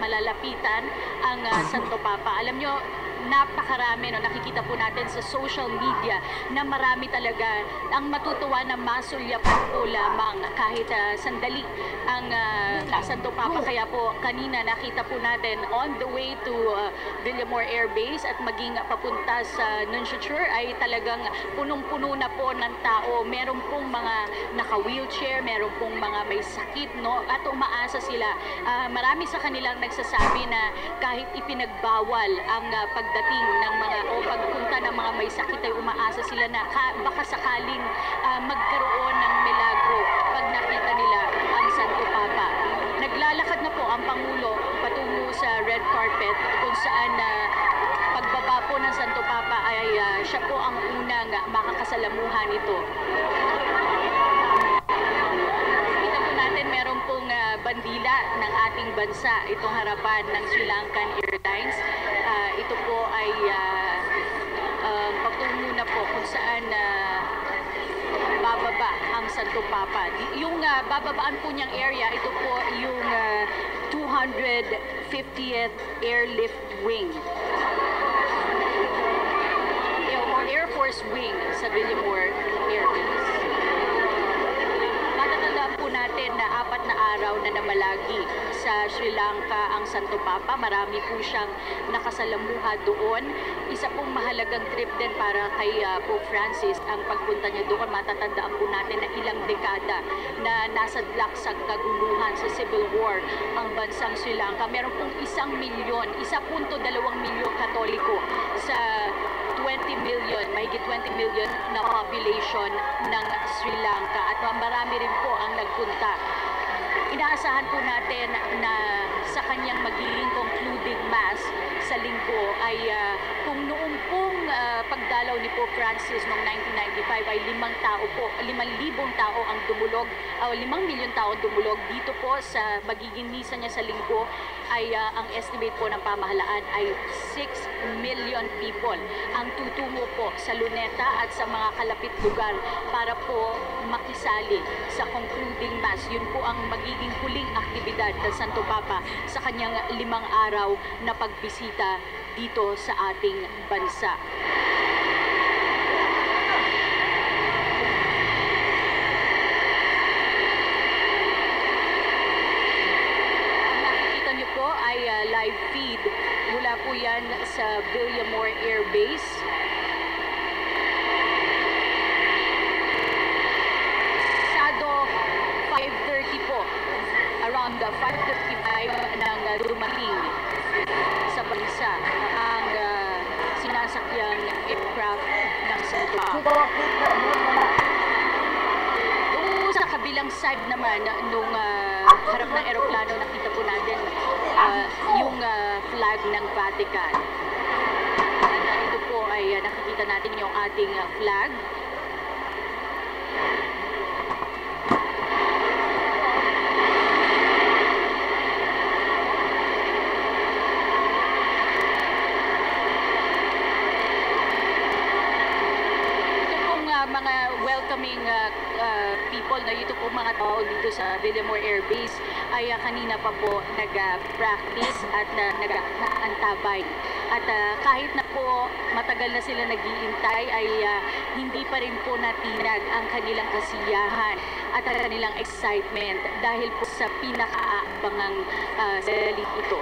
malalapitan ang Santo Papa. Alam nyo, napakarami, no? Nakikita po natin sa social media na marami talaga ang matutuwa na masulyapan po lamang kahit sandali ang Santo Papa. Kaya po kanina nakita po natin on the way to Villamor Air Base at maging papunta sa Nunciature ay talagang punong-puno na po ng tao. Meron pong mga naka-wheelchair, meron pong mga may sakit, no? At umaasa sila. Marami sa kanilang nagsasabi na kahit ipinagbawal ang pagdating ng mga o pagpunta ng mga may sakit ay umaasa sila na baka sakaling magkaroon ng milagro pag nakita nila ang Santo Papa. Naglalakad na po ang Pangulo patungo sa red carpet kung saan pagbaba po ng Santo Papa ay siya po ang unang makakasalamuhan nito. Kita po natin meron pong bandila ng ating bansa itong harapan ng Sri Lankan Airlines. Ito po ay patungo na po kung saan bababa ang Santo Papa. Yung bababaan po niyang area, ito po yung 250th Airlift Wing. Air Force Wing sa Villamor Air Base. Matatandaan po natin na 4 na araw na namalagi sa Sri Lanka ang Santo Papa. Marami po siyang nakasalamuha doon. Isa pong mahalagang trip din para kay Pope Francis ang pagpunta niya doon. Matatandaan po natin na ilang dekada na nasadlak sa kaguluhan sa civil war ang bansang Sri Lanka. Meron pong 1 milyon, 1.2 milyon Katoliko sa 20 million, mahigit 20 million na population ng Sri Lanka. At marami rin po ang nagpunta. Inaasahan po natin na sa kanyang magiging concluding mass sa linggo ay kung noong pong pagdalaw ni Pope Francis noong 1995 ay 5,000 tao ang dumulog, 5 milyon tao dumulog dito po sa magiging misa niya sa linggo ay ang estimate po ng pamahalaan ay 6 million people ang tutungo po sa Luneta at sa mga kalapit lugar para po makisali sa concluding mass. Yun po ang magiging huling aktibidad ng Santo Papa sa kanyang 5 araw na pagbisita dito sa ating bansa. Ang nakikita niyo po ay live feed mula po yan sa Villamor Air Base. Sado 5:30 po, around 5:55 ng dumating sa bansa ang sinasakyang aircraft ng Santo Papa. Doon sa kabilang side naman nung harap ng aeroplano nakita po natin yung flag ng Vatican. At ito po ay nakikita natin yung ating flag. Mga welcoming people na ito po mga tao dito sa Villamor Air Base ay kanina pa po nag-practice at nag-antabay. At kahit na po matagal na sila nag-iintay ay hindi pa rin po natinag ang kanilang kasiyahan at ang kanilang excitement dahil po sa pinakaabangang salit ito.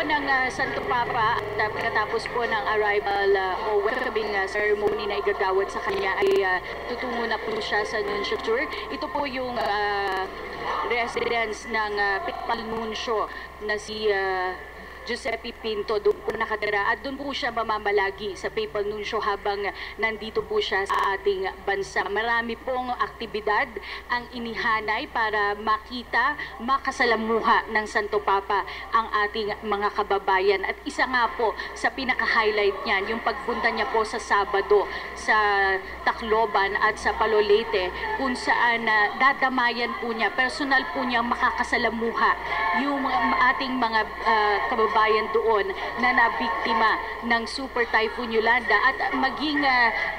Ng Santo Papa at pagkatapos po ng arrival o welcoming ceremony na igagawad sa kanya ay tutungo na po siya sa Nunciature. Ito po yung residence ng Papal Nuncio na si Giuseppe Pinto. Doon po nakatira at doon po siya mamamalagi sa Papal Nuncio habang nandito po siya sa ating bansa. Marami pong aktibidad ang inihanay para makita, makasalamuha ng Santo Papa ang ating mga kababayan. At isa nga po sa pinaka-highlight niyan, yung pagpunta niya po sa Sabado sa Tacloban at sa Palolete kung saan personal po niya makakasalamuha yung ating mga kababayan kababayan doon na nabiktima ng Super Typhoon Yolanda at maging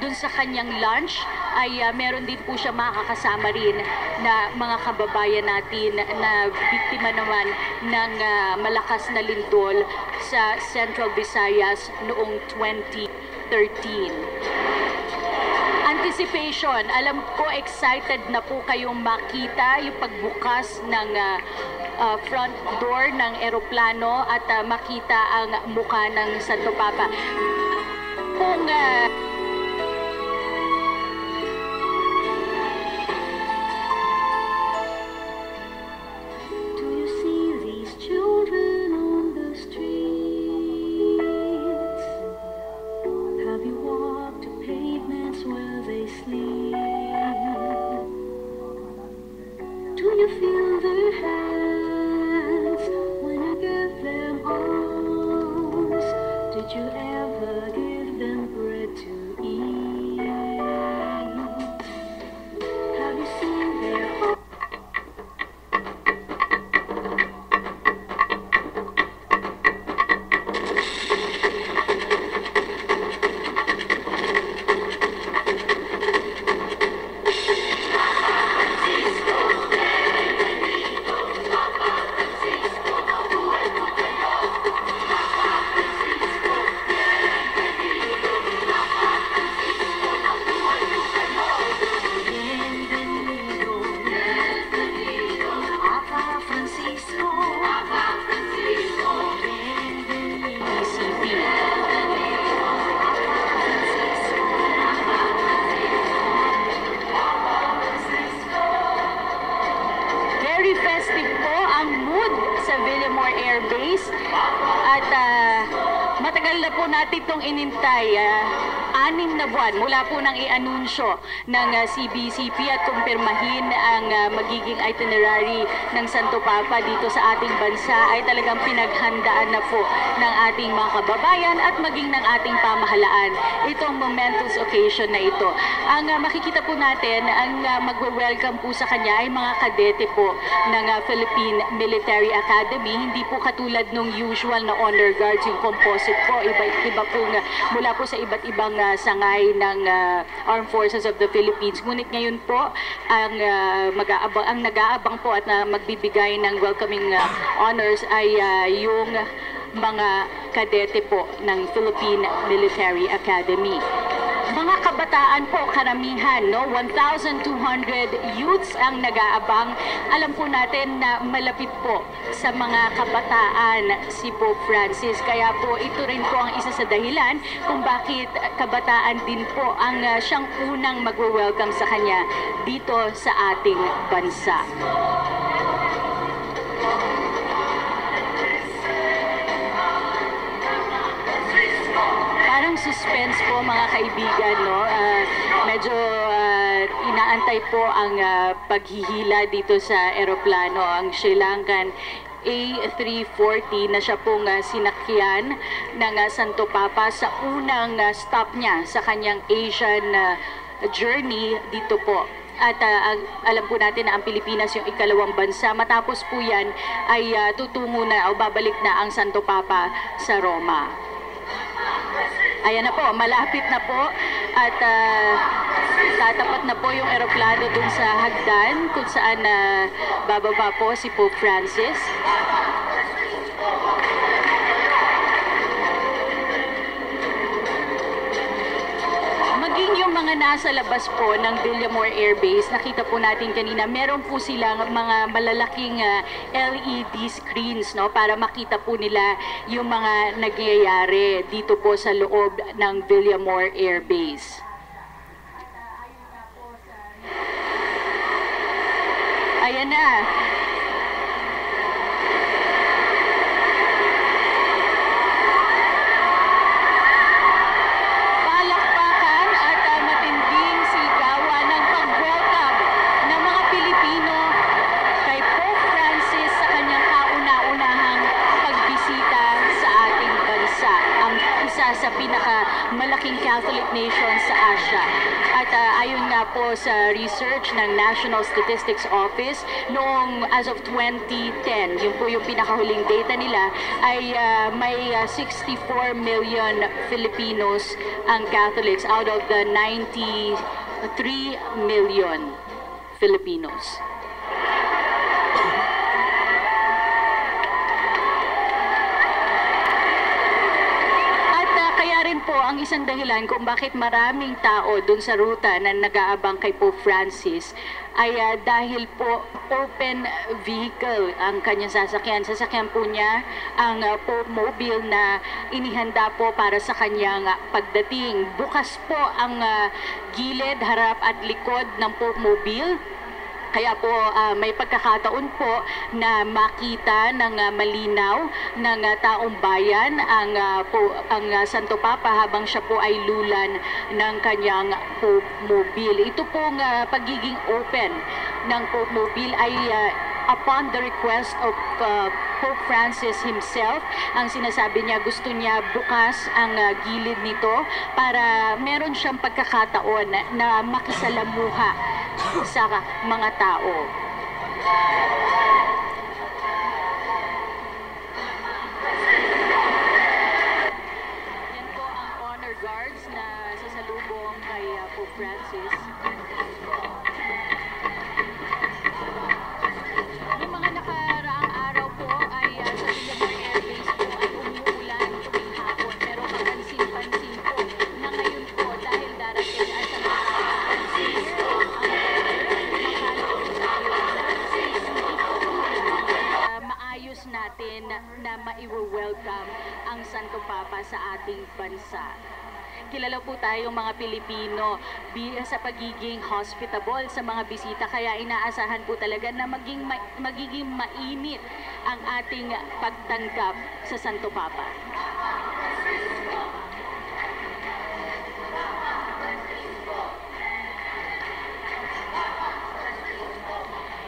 dun sa kanyang lunch ay meron din po siya makakasama rin na mga kababayan natin na biktima naman ng malakas na lindol sa Central Visayas noong 2013. Anticipation. Alam ko excited na po kayong makita yung pagbukas ng front door ng eroplano at makita ang mukha ng Santo Papa. Kung Do you see these children on the streets? Have you walked the pavements where they sleep? Do you feel their hands when you give them arms? Did you ever give them bread to eat? Have you seen their hearts? Very festive po ang mood sa Villamor Air Base at matagal na po natin itong inintay. 6 na buwan mula po nang i-anunsyo ng CBCP at kumpirmahin ang magiging itinerary ng Santo Papa dito sa ating bansa ay talagang pinaghandaan na po ng ating mga kababayan at maging ng ating pamahalaan itong momentous occasion na ito. Ang makikita po natin, ang magwe-welcome po sa kanya ay mga kadete po ng Philippine Military Academy. Hindi po katulad nung usual na honor guards, yung composite po, iba po mula po sa iba't ibang sangay ng Armed Forces of the Philippines. Ngunit ngayon po, ang nag-aabang po at magbibigay ng welcoming honors ay yung mga kadete po ng Philippine Military Academy. Mga kabataan po, karamihan, no? 1,200 youths ang nag-aabang. Alam po natin na malapit po sa mga kabataan si Pope Francis. Kaya po ito rin po ang isa sa dahilan kung bakit kabataan din po ang siyang unang magwe-welcome sa kanya dito sa ating bansa. Parang suspense po mga kaibigan, no? Medyo inaantay po ang paghihila dito sa eroplano, ang Sri Lankan A340 na siya pong sinakyan ng Santo Papa sa unang stop niya sa kanyang Asian journey dito po. At alam po natin na ang Pilipinas yung ikalawang bansa. Matapos po yan ay tutungo na o babalik na ang Santo Papa sa Roma. Ayan na po, malapit na po at tatapat na po yung eroplano dun sa hagdan kung saan bababa po si Pope Francis. Maging yung mga nasa labas po ng Villamor Air Base, nakita po natin kanina, meron po silang mga malalaking LED screens, no, para makita po nila yung mga nagyayari dito po sa loob ng Villamor Air Base. Ayan na. malaking Catholic nation sa Asia. At ayon nga po sa research ng National Statistics Office, noong as of 2010, yun po yung pinakahuling data nila, ay may 64 million Filipinos ang Catholics out of the 93 million Filipinos. Po ang isang dahilan kung bakit maraming tao dun sa ruta na nag-aabang kay Pope Francis ay dahil po open vehicle ang kanyang sasakyan. Sasakyan po niya ang Pope Mobile na inihanda po para sa kanyang pagdating. Bukas po ang gilid, harap at likod ng Pope Mobile. Kaya po may pagkakataon po na makita ng malinaw ng taong bayan ang Santo Papa habang siya po ay lulan ng kanyang Pope Mobile. Ito pong pagiging open ng Pope Mobile ay upon the request of Pope Francis himself. Ang sinasabi niya, gusto niya bukas ang gilid nito para meron siyang pagkakataon na makisalamuha sa mga tao. Yan po ang honor guards na sasalubong kay Pope Francis. Noong mga nakaraang araw po ay sa Villanueva Air Base po ay umuulan tuwing hapon. Pero kapansin-pansin po na ngayon po dahil darating ay sa mga maayos natin na maiwe-welcome ang Santo Papa sa ating bansa. Kilala po tayong mga Pilipino sa pagiging hospitable sa mga bisita, kaya inaasahan po talaga na magiging mainit ang ating pagtanggap sa Santo Papa.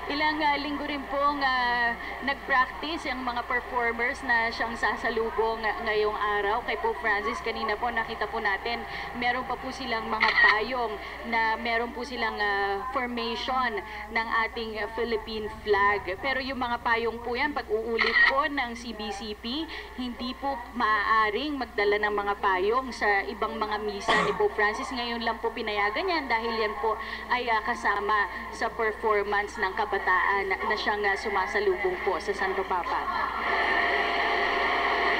Ilang linggo rin pong nag-practice ang mga performers na siyang sasalubong ngayong araw kay Pope Francis. Kanina po nakita po natin, meron pa po silang mga payong na meron po silang formation ng ating Philippine flag. Pero yung mga payong po yan, pag uulit po ng CBCP, hindi po maaaring magdala ng mga payong sa ibang mga misa ni Pope Francis. Ngayon lang po pinayagan yan dahil yan po ay kasama sa performance ng kabataan na siyang sumasalubong po sa Santo Papa.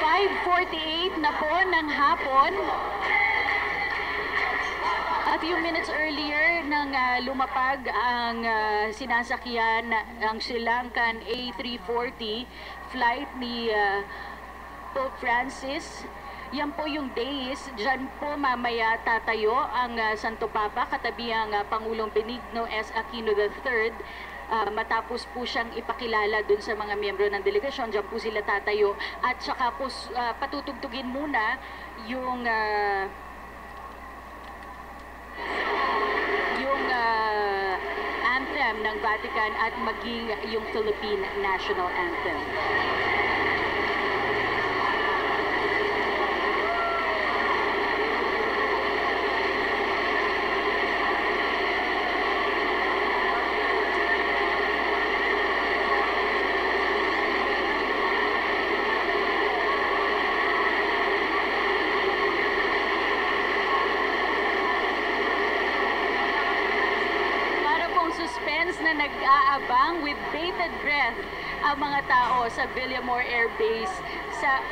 5:48 na po ng hapon. A few minutes earlier nang lumapag ang sinasakyan ang Sri Lankan A340 flight ni Pope Francis. Yan po yung days, dyan po mamaya tatayo ang Santo Papa katabi ang Pangulong Benigno S. Aquino III. Matapos po siyang ipakilala dun sa mga miyembro ng delegasyon, dyan po sila tatayo at saka po patutugtugin muna yung anthem ng Vatican at maging yung Philippine National Anthem. Suspense na nag-aabang with bated breath ang mga tao sa Villamor Air Base.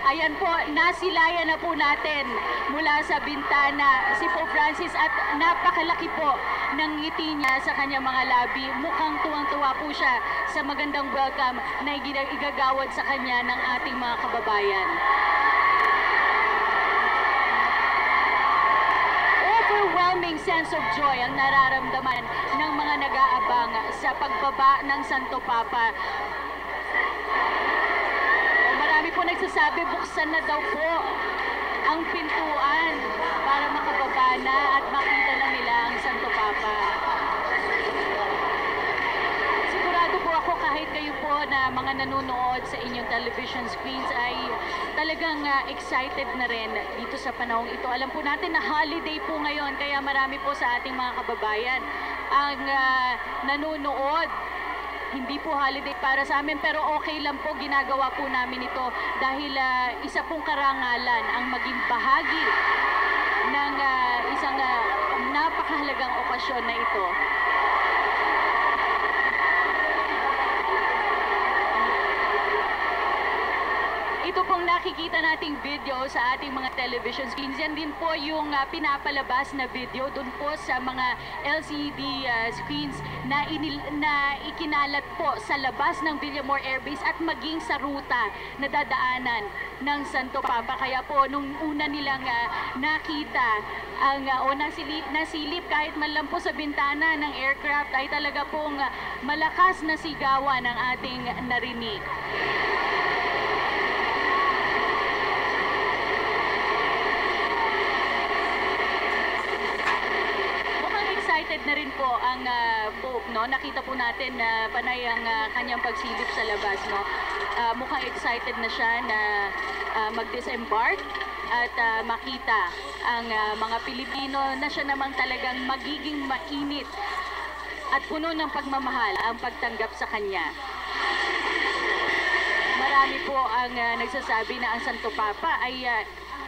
Ayan po, nasilayan na po natin mula sa bintana si Pope Francis at napakalaki po ng ngiti niya sa kanyang mga labi. Mukhang tuwang-tuwa po siya sa magandang welcome na igagawad sa kanya ng ating mga kababayan. Overwhelming sense of joy ang nararamdaman ng mga nag-aabang sa pagbaba ng Santo Papa. Marami po nagsasabi, buksan na daw po ang pintuan para makababa na at makita na nila ang Santo Papa. Sigurado po ako kahit kayo po na mga nanonood sa inyong television screens ay talagang excited na rin dito sa panahong ito. Alam po natin na holiday po ngayon, kaya marami po sa ating mga kababayan ang nanonood. Hindi po holiday para sa amin, pero okay lang po, ginagawa po namin ito dahil isa pong karangalan ang maging bahagi ng isang napakahalagang okasyon na ito. Ito pong nakikita nating video sa ating mga television screens, yan din po yung pinapalabas na video dun po sa mga LCD screens na ikinalat po sa labas ng Villamor Air Base at maging sa ruta na dadaanan ng Santo Papa. Kaya po nung una nilang nakita o nasilip kahit man lang po sa bintana ng aircraft ay talaga pong malakas na sigawan ang ating narinig. Excited na rin po ang Pope, no? Nakita po natin na panay ang kanyang pagsilip sa labas, no? Mukhang excited na siya na mag-disembark at makita ang mga Pilipino na siya namang talagang magiging mainit at puno ng pagmamahal ang pagtanggap sa kanya. Marami po ang nagsasabi na ang Santo Papa ay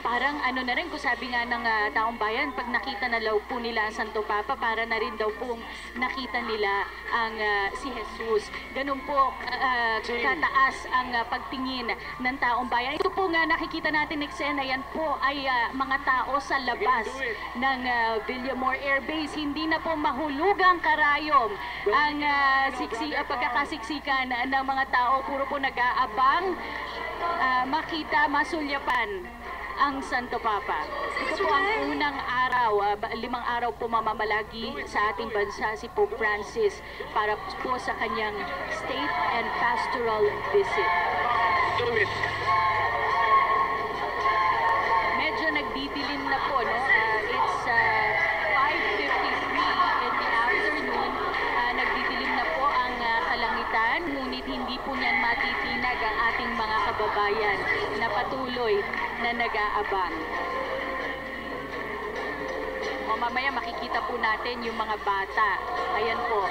parang ano na rin, kung sabi nga ng taong bayan, pag nakita na daw po nila ang Santo Papa, para na rin daw pong nakita nila ang si Jesus. Ganun po kataas ang pagtingin ng taong bayan. Ito po nga nakikita natin eksena, yan po ay mga tao sa labas ng Villamor Air Base. Hindi na po mahulugang karayom ang pagkakasiksikan ng mga tao. Puro po nag-aabang makita, masulyapan ang Santo Papa. Ito po ang unang araw, 5 araw po mamamalagi sa ating bansa si Pope Francis para po sa kanyang state and pastoral visit. Medyo nagdidilim na po, no? It's 5:53 in the afternoon. Nagdidilim na po ang kalangitan, ngunit hindi po niyan matitinag ang ating mga kababayan na patuloy na nag-aabang. O mamaya makikita po natin yung mga bata. Ayan po.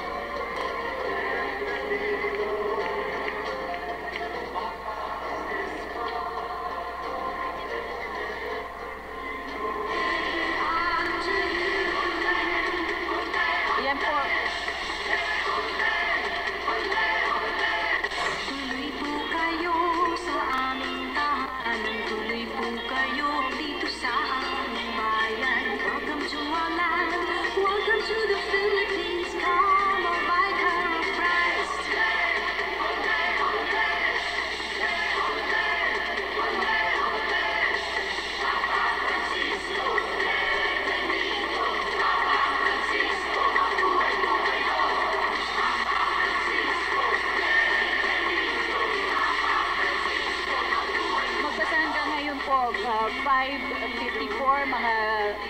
Ayan po. Tuloy po kayo sa aming tahanan, tuloy po kayo dito sa aming bayan. Welcome to our land, welcome to the Philippines. Come on, Vicar of Christ. Magbasa hanggang ngayon po, 5:54, mga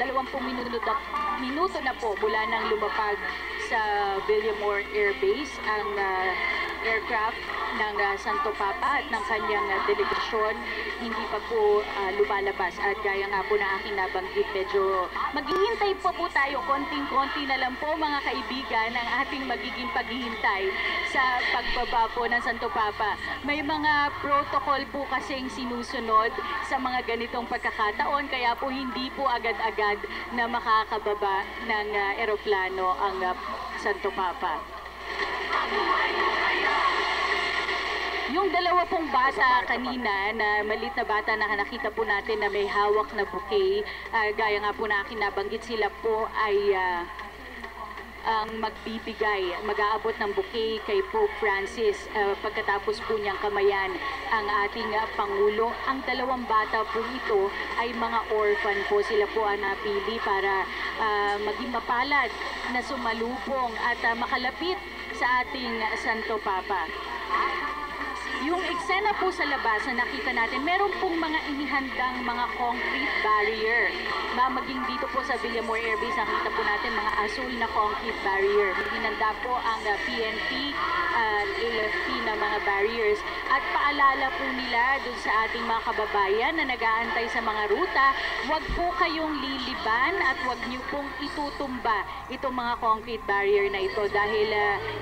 20 minuto na po mula nang lumapag sa Villamor Air Base ang aircraft ng Santo Papa at ng kanyang delegasyon. Hindi pa po lumalabas at gaya nga po na aking nabanggit, medyo maghihintay po tayo, konting-konti na lang po mga kaibigan ang ating magiging paghihintay sa pagbaba po ng Santo Papa. May mga protocol po kasing sinusunod sa mga ganitong pagkakataon, kaya po hindi po agad-agad na makakababa ng eroplano ang Santo Papa. Yung dalawa pong bata kanina, na maliit na bata na nakita po natin na may hawak na bouquet, gaya nga po na aking nabanggit, sila po ay ang magbibigay, mag-aabot ng bouquet kay Pope Francis pagkatapos po niyang kamayan ang ating Pangulo. Ang dalawang bata po ito ay mga orphan po. Sila po ang napili para maging mapalad na sumalubong at makalapit sa ating Santo Papa. Yung eksena po sa labas na nakita natin, meron pong mga inihandang mga concrete barrier. Maging dito po sa Villamor Air Base, nakita po natin mga asul na concrete barrier. Hinanda po ang PNP at AFP na mga barriers. At paalala po nila dun sa ating mga kababayan na nag-aantay sa mga ruta, huwag po kayong liliban at huwag niyo pong itutumba itong mga concrete barrier na ito dahil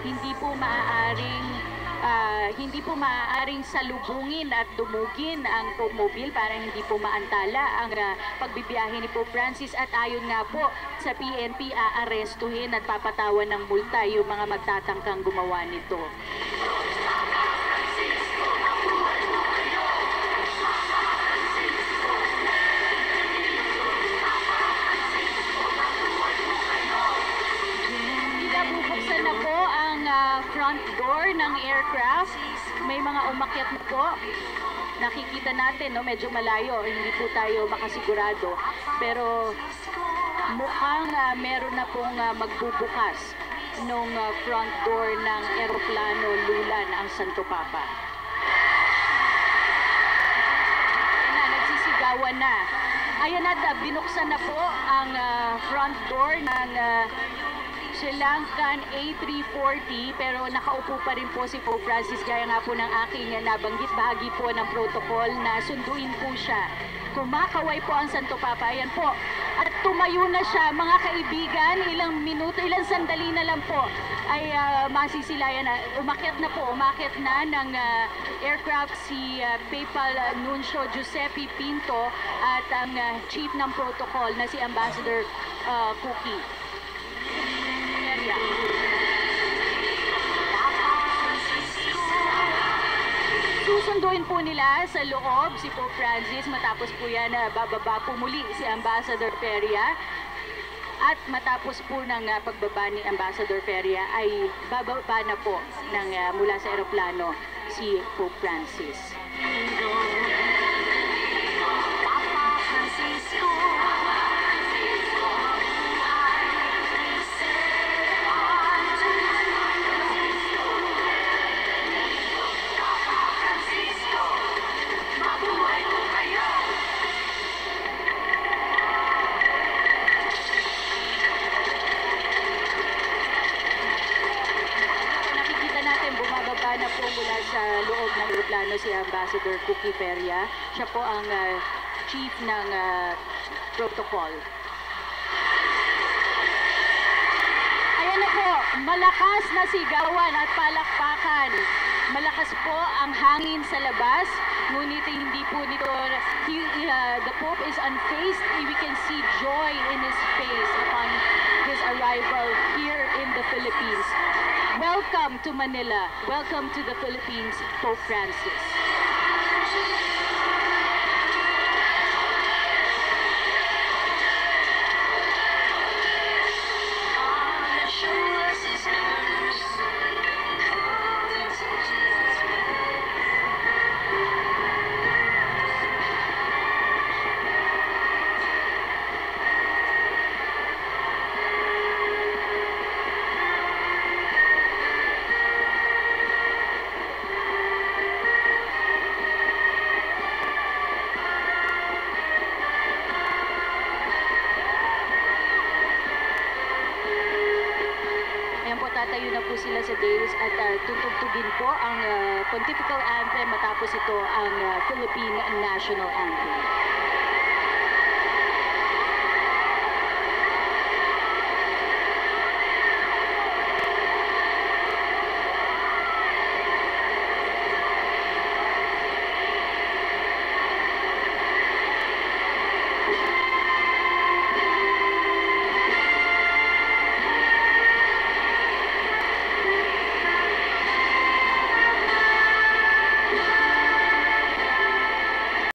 hindi po maaaring salubungin at dumugin ang automobile para hindi po maantala ang pagbibiyahe ni Pope Francis. At ayon nga po sa PNP, aarestuhin at papatawan ng multa yung mga magtatangkang gumawa nito. Bubuksan na po ang front door ng aircraft. May mga umakyat na po. Nakikita natin, no, medyo malayo, hindi po tayo makasigurado. Pero mukhang meron na pong magbubukas nung front door ng eroplano Lulan ang Santo Papa. Nagsisigawan na. Ayan at binuksan na po ang front door ng Sri Lankan A340, pero nakaupo pa rin po si Pope Francis gaya nga po ng aking nabanggit, bahagi po ng protocol na sunduin po siya. Kumakaway po ang Santo Papa, ayan po. At tumayo na siya, mga kaibigan, ilang sandali na lang po ay masisilayan na. Umakyat na ng aircraft si Papal Nuncio Giuseppe Pinto at ang chief ng protocol na si Ambassador Cookie. Susunduin po nila sa loob si Pope Francis, matapos po yan bababa po muli si Ambassador Feria. At matapos po ng pagbaba ni Ambassador Feria ay bababa na po mula sa eroplano si Pope Francis. Na po mula sa loob ng aeroplano si Ambassador Cookie Feria. Siya po ang chief ng protocol. Ayan na po, malakas na sigawan at palakpakan. Malakas po ang hangin sa labas, ngunit hindi po nito, the Pope is unfazed. We can see joy in his face upon his arrival here in the Philippines. Welcome to Manila. Welcome to the Philippines, Pope Francis. Tatayo na po sila sa dais at tutugtugin po ang Pontifical Anthem, matapos ito ang Philippine National Anthem.